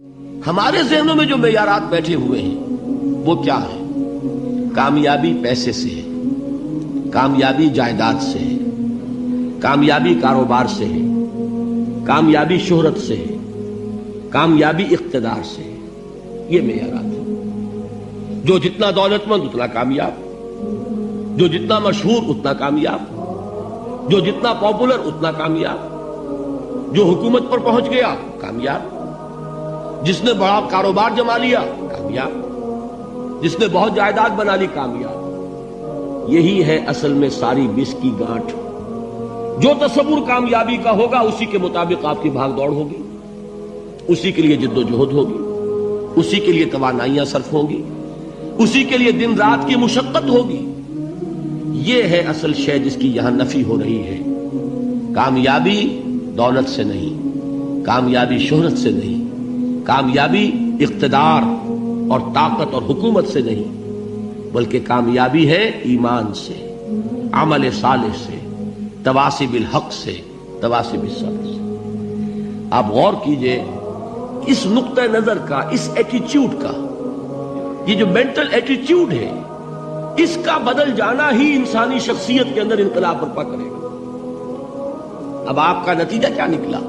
ہمارے ذہنوں میں جو معیارات بیٹھے ہوئے ہیں وہ کیا ہے؟ کامیابی پیسے سے ہے، کامیابی جائیداد سے ہے، کامیابی کاروبار سے ہے، کامیابی شہرت سے ہے، کامیابی اقتدار سے ہے. یہ معیارات ہیں. جو جتنا دولت مند اتنا کامیاب، جو جتنا مشہور اتنا کامیاب، جو جتنا پاپولر اتنا کامیاب، جو حکومت پر پہنچ گیا کامیاب، جس نے بڑا کاروبار جما لیا کامیاب، جس نے بہت جائیداد بنا لی کامیاب. یہی ہے اصل میں ساری بس کی گانٹھ. جو تصور کامیابی کا ہوگا اسی کے مطابق آپ کی بھاگ دوڑ ہوگی، اسی کے لیے جد و جہد ہوگی، اسی کے لیے توانائیاں صرف ہوں گی، اسی کے لیے دن رات کی مشقت ہوگی. یہ ہے اصل شے جس کی یہاں نفی ہو رہی ہے. کامیابی دولت سے نہیں، کامیابی شہرت سے نہیں، کامیابی اقتدار اور طاقت اور حکومت سے نہیں، بلکہ کامیابی ہے ایمان سے، عمل صالح سے، تواصی بالحق سے، تواصی بالصبر سے. آپ غور کیجئے اس نقطہ نظر کا، اس ایٹیچیوڈ کا، یہ جو مینٹل ایٹیچیوڈ ہے اس کا بدل جانا ہی انسانی شخصیت کے اندر انقلاب برپا کرے گا. اب آپ کا نتیجہ کیا نکلا؟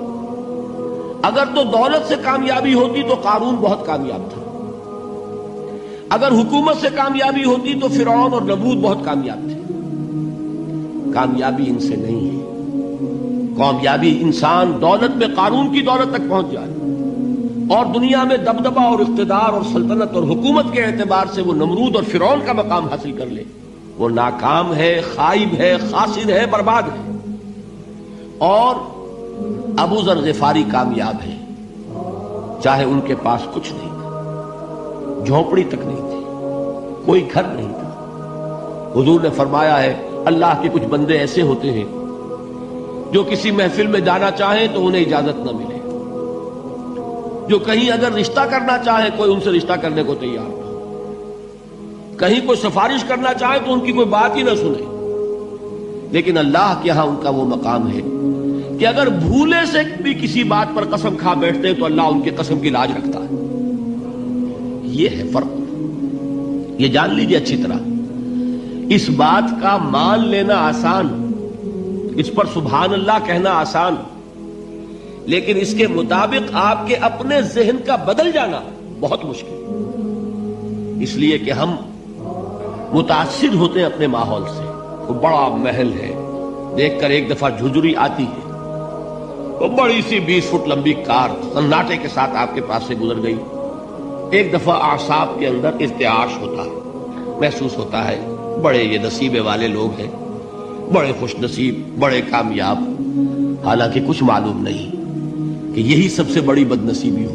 اگر تو دولت سے کامیابی ہوتی تو قارون بہت کامیاب تھا، اگر حکومت سے کامیابی ہوتی تو فرعون اور نمرود بہت کامیاب تھے. کامیابی ان سے نہیں ہے. کامیابی انسان دولت میں قارون کی دولت تک پہنچ جائے اور دنیا میں دبدبہ اور اقتدار اور سلطنت اور حکومت کے اعتبار سے وہ نمرود اور فرعون کا مقام حاصل کر لے، وہ ناکام ہے، خائب ہے، خاسر ہے، برباد ہے. اور ابو ذر غفاری کامیاب ہے، چاہے ان کے پاس کچھ نہیں تھا، جھونپڑی تک نہیں تھی، کوئی گھر نہیں تھا. حضور نے فرمایا ہے اللہ کے کچھ بندے ایسے ہوتے ہیں جو کسی محفل میں جانا چاہیں تو انہیں اجازت نہ ملے، جو کہیں اگر رشتہ کرنا چاہے کوئی ان سے رشتہ کرنے کو تیار نہ، کہیں کوئی سفارش کرنا چاہے تو ان کی کوئی بات ہی نہ سنے. لیکن اللہ کے ہاں ان کا وہ مقام ہے کہ اگر بھولے سے بھی کسی بات پر قسم کھا بیٹھتے ہیں تو اللہ ان کی قسم کی لاج رکھتا ہے. یہ ہے فرق. یہ جان لیجیے اچھی طرح. اس بات کا مان لینا آسان، اس پر سبحان اللہ کہنا آسان، لیکن اس کے مطابق آپ کے اپنے ذہن کا بدل جانا بہت مشکل. اس لیے کہ ہم متاثر ہوتے ہیں اپنے ماحول سے. وہ بڑا محل ہے، دیکھ کر ایک دفعہ جھجری آتی ہے، وہ بڑی سی 20 فٹ لمبی کار سناٹے کے ساتھ آپ کے پاس سے گزر گئی. ایک دفعہ اعصاب کے اندر ارتعاش ہوتا ہے، محسوس ہوتا ہے بڑے یہ نصیبے والے لوگ ہیں، بڑے خوش نصیب، بڑے کامیاب. حالانکہ کچھ معلوم نہیں کہ یہی سب سے بڑی بد نصیبی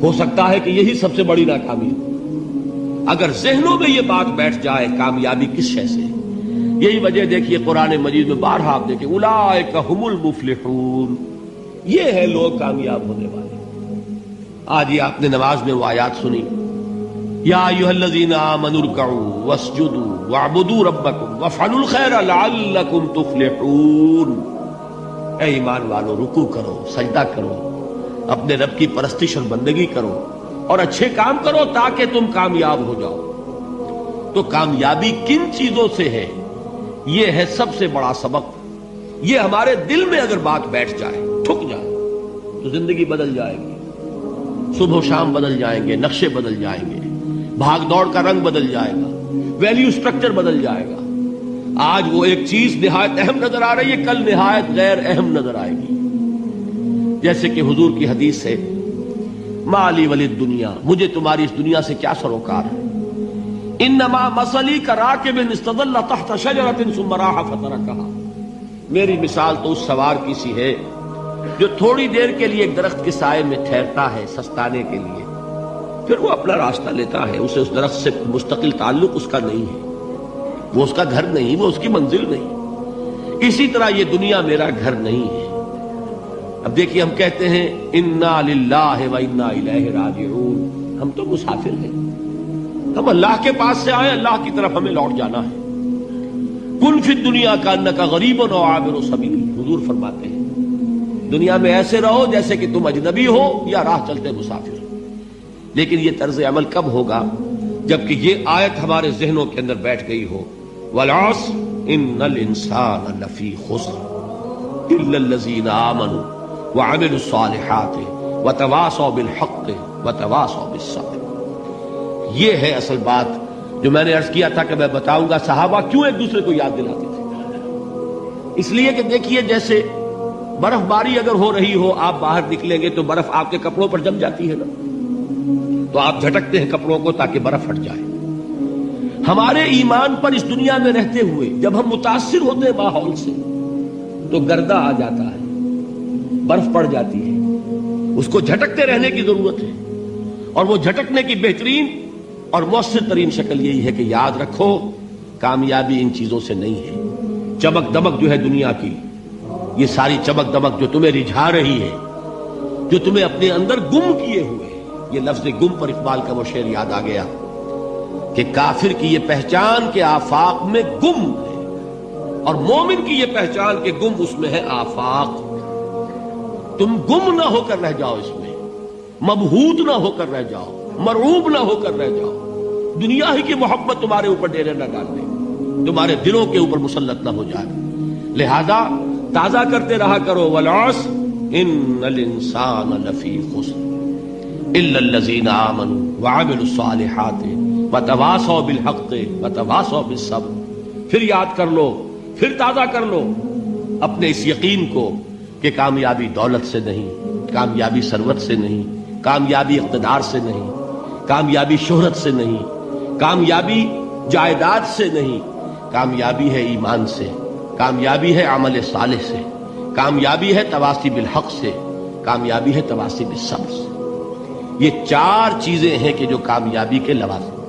ہو سکتا ہے کہ یہی سب سے بڑی ناکامی ہو. اگر ذہنوں میں یہ بات بیٹھ جائے کامیابی کس شے سے. یہی وجہ دیکھیے قرآن مجید میں بارہا آپ دیکھیں اولئک هم المفلحون، یہ ہے لوگ کامیاب ہونے والے. آج یہ آپ نے نماز میں وہ آیات سنی، یا ایھا الذین آمنوا ارکعوا واسجدوا واعبدوا ربکم وافعلوا الخیر لعلکم تفلحون. اے ایمان والو، رکوع کرو، سجدہ کرو، اپنے رب کی پرستش اور بندگی کرو اور اچھے کام کرو تاکہ تم کامیاب ہو جاؤ. تو کامیابی کن چیزوں سے ہے؟ یہ ہے سب سے بڑا سبق. یہ ہمارے دل میں اگر بات بیٹھ جائے، ٹھک جائے، تو زندگی بدل جائے گی. صبح و شام بدل جائیں گے، نقشے بدل جائیں گے، بھاگ دوڑ کا رنگ بدل جائے گا، ویلیو سٹرکچر بدل جائے گا. آج وہ ایک چیز نہایت اہم نظر آ رہی ہے، کل نہایت غیر اہم نظر آئے گی. جیسے کہ حضور کی حدیث ہے مالی ولی الدنیا، مجھے تمہاری اس دنیا سے کیا سروکار ہے. انما مثلی کراکب استظل تحت شجرۃ ثم راح فترکها، میری مثال تو اس سوار کی سی ہے جو تھوڑی دیر کے لیے ایک درخت کے سائے میں ٹھہرتا ہے سستانے کے لیے، پھر وہ اپنا راستہ لیتا ہے. اسے اس درخت سے مستقل تعلق اس کا نہیں ہے، وہ اس کا گھر نہیں، وہ اس کی منزل نہیں. اسی طرح یہ دنیا میرا گھر نہیں ہے. اب دیکھیے ہم کہتے ہیں انا للہ و انا الیہ راجعون، ہم تو مسافر ہیں، ہم اللہ کے پاس سے آئے، اللہ کی طرف ہمیں لوٹ جانا ہے. کن فی الدنیا کانک غریب و عابر سبیل، حضور فرماتے ہیں دنیا میں ایسے رہو جیسے کہ تم اجنبی ہو یا راہ چلتے مسافر ہو. لیکن یہ طرز عمل کب ہوگا؟ جبکہ یہ آیت ہمارے ذہنوں کے اندر بیٹھ گئی ہو. والعصر ان الانسان لفی خسر الا الذین آمنوا وعملوا الصالحات وتواصوا بالحق وتواصوا بالصبر. یہ ہے اصل بات جو میں نے عرض کیا تھا کہ میں بتاؤں گا صحابہ کیوں ایک دوسرے کو یاد دلاتے تھے. اس لیے کہ دیکھیے جیسے برف باری اگر ہو رہی ہو، آپ باہر نکلیں گے تو برف آپ کے کپڑوں پر جم جاتی ہے نا، تو آپ جھٹکتے ہیں کپڑوں کو تاکہ برف ہٹ جائے. ہمارے ایمان پر اس دنیا میں رہتے ہوئے جب ہم متاثر ہوتے ہیں ماحول سے تو گردہ آ جاتا ہے، برف پڑ جاتی ہے. اس کو جھٹکتے رہنے کی ضرورت ہے، اور وہ جھٹکنے کی بہترین اور مؤثر ترین شکل یہی ہے کہ یاد رکھو کامیابی ان چیزوں سے نہیں ہے. چمک دمک جو ہے دنیا کی، یہ ساری چمک دمک جو تمہیں رجھا رہی ہے، جو تمہیں اپنے اندر گم کیے ہوئے ہے. یہ لفظ گم پر اقبال کا وہ شعر یاد آ گیا کہ کافر کی یہ پہچان کے آفاق میں گم ہے، اور مومن کی یہ پہچان کے گم اس میں ہے آفاق. تم گم نہ ہو کر رہ جاؤ، اس میں مبہوت نہ ہو کر رہ جاؤ، مرعوب نہ ہو کر رہ جاؤ. دنیا ہی کی محبت تمہارے اوپر ڈیرے نہ ڈال دے، تمہارے دلوں کے اوپر مسلط نہ ہو جائے. لہذا تازہ کرتے رہا کرو والعصر ان الانسان لفی خسر الا الذین آمنوا وعملوا الصالحات وتواصوا بالحق وتواصوا بالصبر. پھر یاد کر لو، پھر تازہ کر لو اپنے اس یقین کو کہ کامیابی دولت سے نہیں، کامیابی ثروت سے نہیں، کامیابی اقتدار سے نہیں، کامیابی شہرت سے نہیں، کامیابی جائیداد سے نہیں. کامیابی ہے ایمان سے، کامیابی ہے عمل صالح سے، کامیابی ہے تواصی بالحق سے، کامیابی ہے تواصی بالصبر سے. یہ چار چیزیں ہیں کہ جو کامیابی کے لوازم